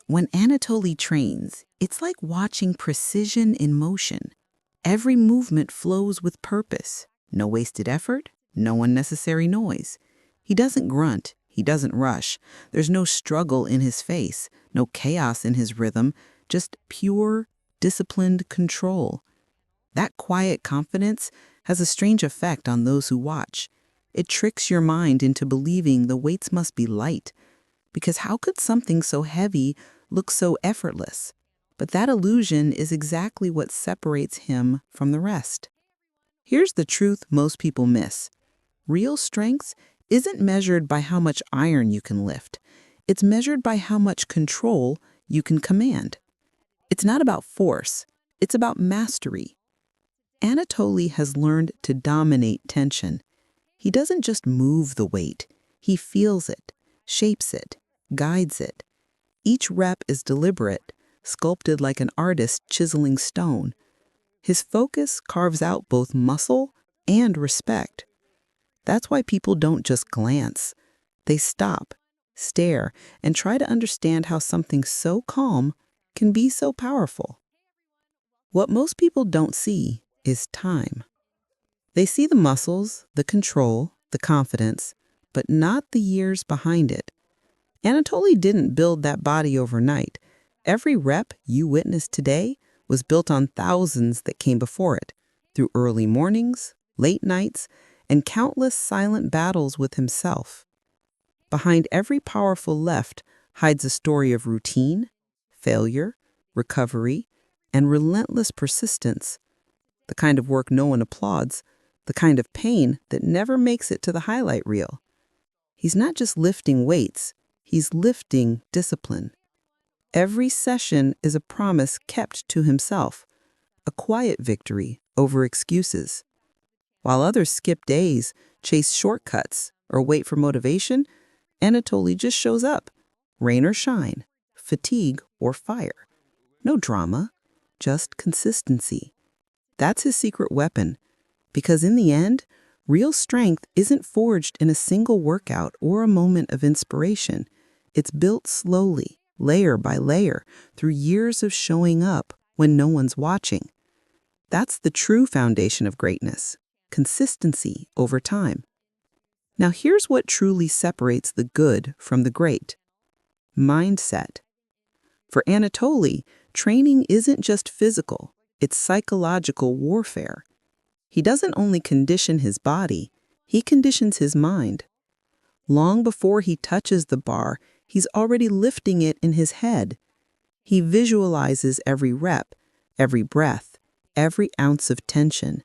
When Anatoly trains, it's like watching precision in motion. Every movement flows with purpose. No wasted effort, no unnecessary noise. He doesn't grunt, he doesn't rush. There's no struggle in his face, no chaos in his rhythm, just pure, disciplined control. That quiet confidence has a strange effect on those who watch. It tricks your mind into believing the weights must be light, because how could something so heavy look so effortless? But that illusion is exactly what separates him from the rest. Here's the truth most people miss. Real strength isn't measured by how much iron you can lift. It's measured by how much control you can command. It's not about force, it's about mastery. Anatoly has learned to dominate tension. He doesn't just move the weight, he feels it, shapes it, guides it. Each rep is deliberate, sculpted like an artist chiseling stone. His focus carves out both muscle and respect. That's why people don't just glance. They stop, stare, and try to understand how something so calm can be so powerful. What most people don't see is time. They see the muscles, the control, the confidence, but not the years behind it. Anatoly didn't build that body overnight. Every rep you witness today was built on thousands that came before it, through early mornings, late nights, and countless silent battles with himself. Behind every powerful left hides a story of routine, failure, recovery, and relentless persistence. The kind of work no one applauds, the kind of pain that never makes it to the highlight reel. He's not just lifting weights, he's lifting discipline. Every session is a promise kept to himself, a quiet victory over excuses. While others skip days, chase shortcuts, or wait for motivation, Anatoly just shows up, rain or shine, fatigue or fire. No drama, just consistency. That's his secret weapon, because in the end, real strength isn't forged in a single workout or a moment of inspiration. It's built slowly, layer by layer, through years of showing up when no one's watching. That's the true foundation of greatness, consistency over time. Now here's what truly separates the good from the great. Mindset. For Anatoly, training isn't just physical, it's psychological warfare. He doesn't only condition his body, he conditions his mind. Long before he touches the bar, he's already lifting it in his head. He visualizes every rep, every breath, every ounce of tension.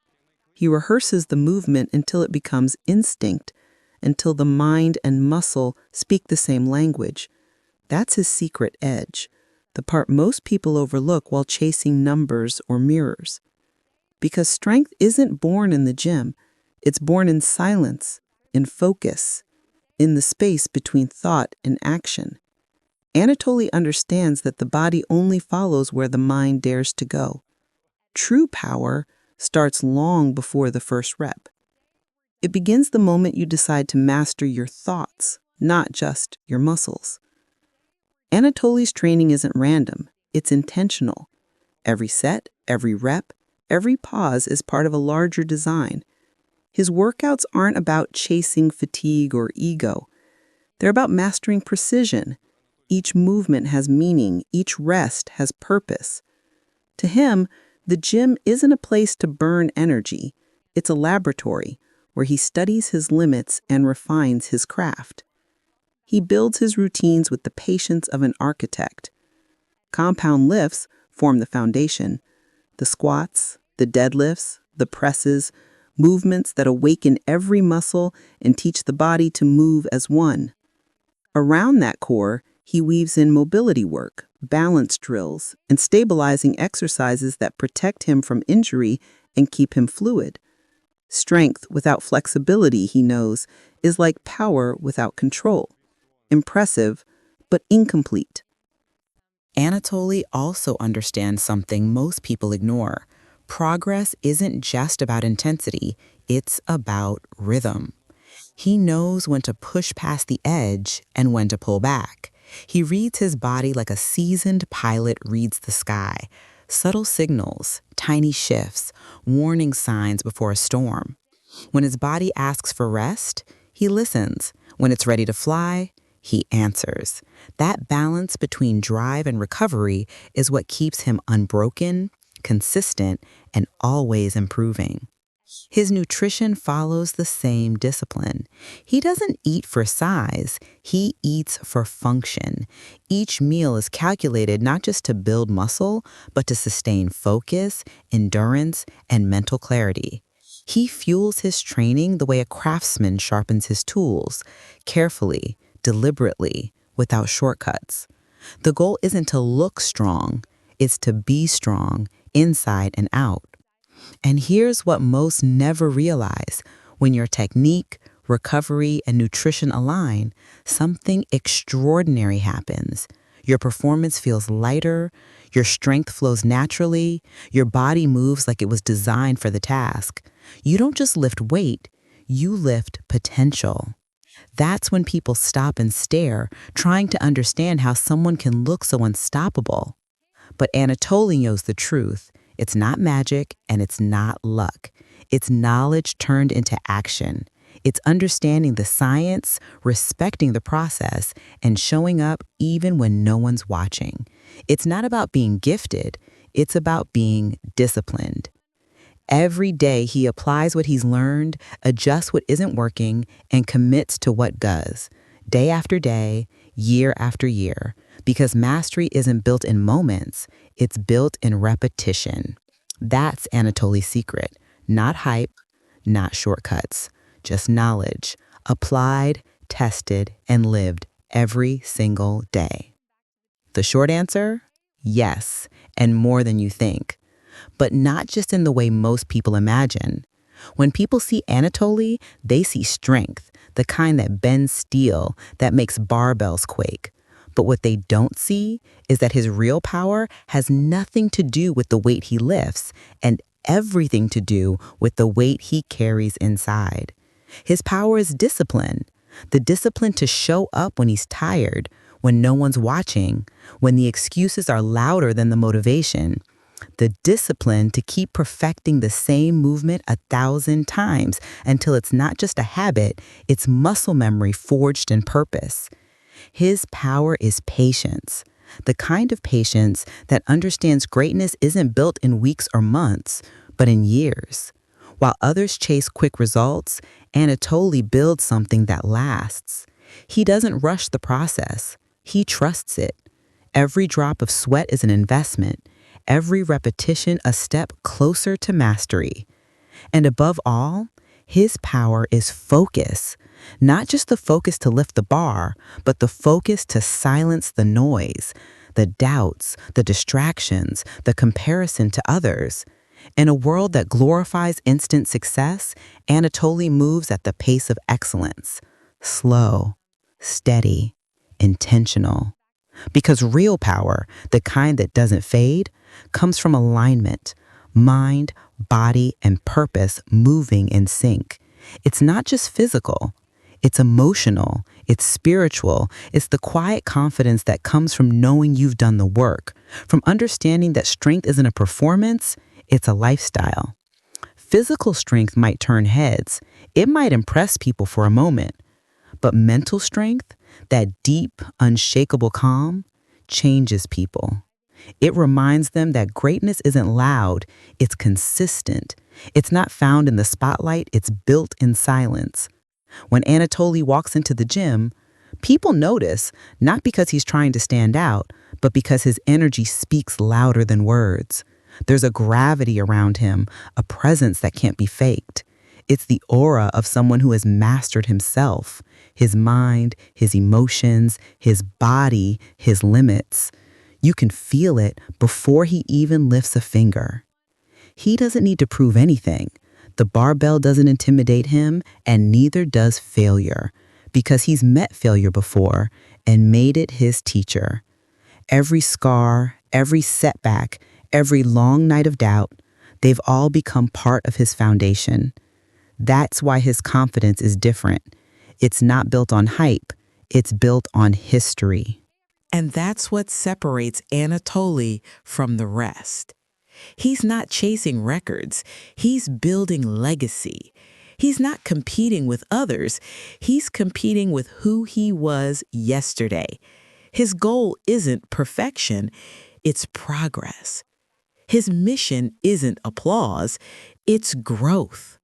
He rehearses the movement until it becomes instinct, until the mind and muscle speak the same language. That's his secret edge, the part most people overlook while chasing numbers or mirrors. Because strength isn't born in the gym, it's born in silence, in focus, in the space between thought and action. Anatoly understands that the body only follows where the mind dares to go. True power starts long before the first rep. It begins the moment you decide to master your thoughts, not just your muscles. Anatoly's training isn't random, it's intentional. Every set, every rep, every pause is part of a larger design. His workouts aren't about chasing fatigue or ego. They're about mastering precision. Each movement has meaning, each rest has purpose. To him, the gym isn't a place to burn energy. It's a laboratory where he studies his limits and refines his craft. He builds his routines with the patience of an architect. Compound lifts form the foundation. The squats, the deadlifts, the presses, movements that awaken every muscle and teach the body to move as one. Around that core, he weaves in mobility work, balance drills, and stabilizing exercises that protect him from injury and keep him fluid. Strength without flexibility, he knows, is like power without control. Impressive, but incomplete. Anatoly also understands something most people ignore. Progress isn't just about intensity, it's about rhythm. He knows when to push past the edge and when to pull back. He reads his body like a seasoned pilot reads the sky. Subtle signals, tiny shifts, warning signs before a storm. When his body asks for rest, he listens. When it's ready to fly, he answers. That balance between drive and recovery is what keeps him unbroken, consistent, and always improving. His nutrition follows the same discipline. He doesn't eat for size, he eats for function. Each meal is calculated not just to build muscle, but to sustain focus, endurance, and mental clarity. He fuels his training the way a craftsman sharpens his tools, carefully, deliberately, without shortcuts. The goal isn't to look strong, it's to be strong, inside and out. And here's what most never realize. When your technique, recovery, and nutrition align, something extraordinary happens. Your performance feels lighter, your strength flows naturally, your body moves like it was designed for the task. You don't just lift weight, you lift potential. That's when people stop and stare, trying to understand how someone can look so unstoppable. But Anatoly knows the truth. It's not magic and it's not luck. It's knowledge turned into action. It's understanding the science, respecting the process, and showing up even when no one's watching. It's not about being gifted, it's about being disciplined. Every day he applies what he's learned, adjusts what isn't working, and commits to what does. Day after day, year after year. Because mastery isn't built in moments, it's built in repetition. That's Anatoly's secret. Not hype, not shortcuts, just knowledge, applied, tested, and lived every single day. The short answer? Yes, and more than you think. But not just in the way most people imagine. When people see Anatoly, they see strength, the kind that bends steel, that makes barbells quake. But what they don't see is that his real power has nothing to do with the weight he lifts and everything to do with the weight he carries inside. His power is discipline, the discipline to show up when he's tired, when no one's watching, when the excuses are louder than the motivation. The discipline to keep perfecting the same movement 1,000 times until it's not just a habit, it's muscle memory forged in purpose. His power is patience, the kind of patience that understands greatness isn't built in weeks or months, but in years. While others chase quick results, Anatoly builds something that lasts. He doesn't rush the process. He trusts it. Every drop of sweat is an investment. Every repetition a step closer to mastery. And above all, his power is focus. Not just the focus to lift the bar, but the focus to silence the noise, the doubts, the distractions, the comparison to others. In a world that glorifies instant success, Anatoly moves at the pace of excellence. Slow, steady, intentional. Because real power, the kind that doesn't fade, comes from alignment, mind, body, and purpose moving in sync. It's not just physical. It's emotional, it's spiritual, it's the quiet confidence that comes from knowing you've done the work, from understanding that strength isn't a performance, it's a lifestyle. Physical strength might turn heads, it might impress people for a moment, but mental strength, that deep, unshakable calm, changes people. It reminds them that greatness isn't loud, it's consistent. It's not found in the spotlight, it's built in silence. When Anatoly walks into the gym, people notice, not because he's trying to stand out, but because his energy speaks louder than words. There's a gravity around him, a presence that can't be faked. It's the aura of someone who has mastered himself, his mind, his emotions, his body, his limits. You can feel it before he even lifts a finger. He doesn't need to prove anything. The barbell doesn't intimidate him, and neither does failure, because he's met failure before and made it his teacher. Every scar, every setback, every long night of doubt, they've all become part of his foundation. That's why his confidence is different. It's not built on hype, it's built on history. And that's what separates Anatoly from the rest. He's not chasing records, he's building legacy. He's not competing with others, he's competing with who he was yesterday. His goal isn't perfection, it's progress. His mission isn't applause, it's growth.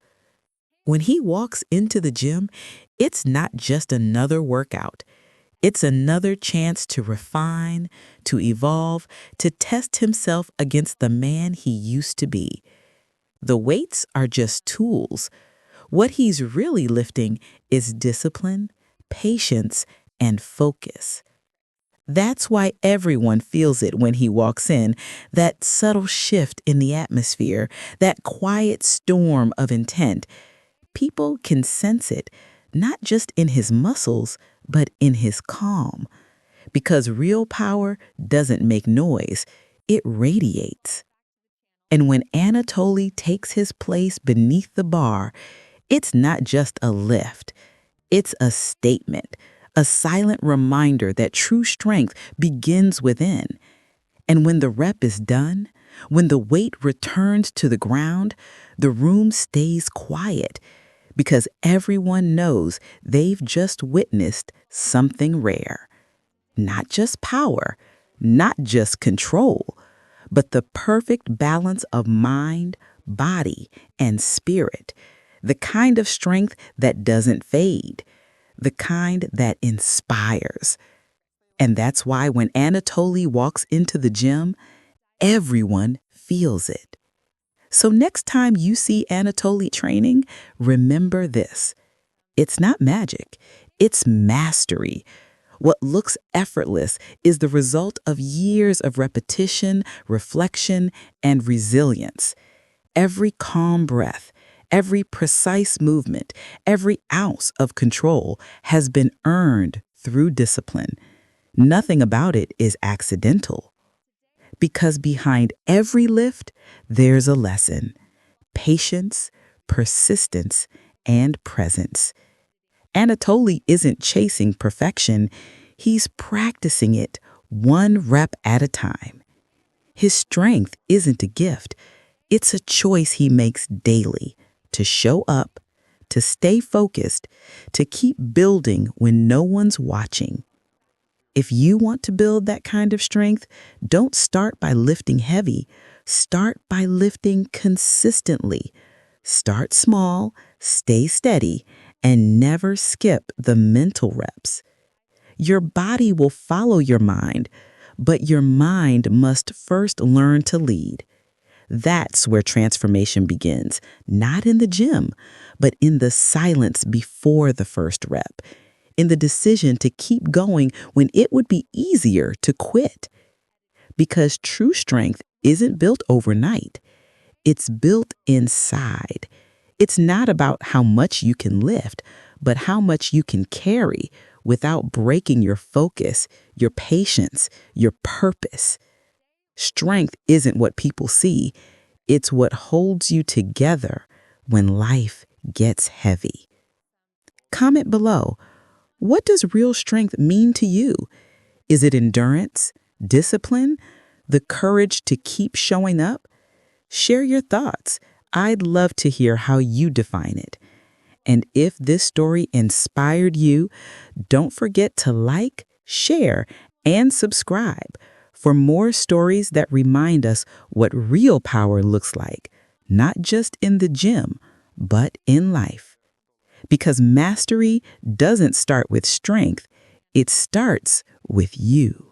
When he walks into the gym, it's not just another workout. It's another chance to refine, to evolve, to test himself against the man he used to be. The weights are just tools. What he's really lifting is discipline, patience, and focus. That's why everyone feels it when he walks in, that subtle shift in the atmosphere, that quiet storm of intent. People can sense it, not just in his muscles, but in his calm. Because real power doesn't make noise, it radiates. And when Anatoly takes his place beneath the bar, it's not just a lift, it's a statement, a silent reminder that true strength begins within. And when the rep is done, when the weight returns to the ground, the room stays quiet because everyone knows they've just witnessed something rare. Not just power, not just control, but the perfect balance of mind, body, and spirit. The kind of strength that doesn't fade, the kind that inspires. And that's why when Anatoly walks into the gym, everyone feels it. So next time you see Anatoly training, remember this. It's not magic, it's mastery. What looks effortless is the result of years of repetition, reflection, and resilience. Every calm breath, every precise movement, every ounce of control has been earned through discipline. Nothing about it is accidental. Because behind every lift, there's a lesson: patience, persistence, and presence. Anatoly isn't chasing perfection, he's practicing it one rep at a time. His strength isn't a gift, it's a choice he makes daily to show up, to stay focused, to keep building when no one's watching. If you want to build that kind of strength, don't start by lifting heavy. Start by lifting consistently. Start small, stay steady, and never skip the mental reps. Your body will follow your mind, but your mind must first learn to lead. That's where transformation begins, not in the gym, but in the silence before the first rep, in the decision to keep going when it would be easier to quit. Because true strength isn't built overnight. It's built inside. It's not about how much you can lift, but how much you can carry without breaking your focus, your patience, your purpose. Strength isn't what people see. It's what holds you together when life gets heavy. Comment below. What does real strength mean to you? Is it endurance, discipline, the courage to keep showing up? Share your thoughts. I'd love to hear how you define it. And if this story inspired you, don't forget to like, share, and subscribe for more stories that remind us what real power looks like, not just in the gym, but in life. Because mastery doesn't start with strength, it starts with you.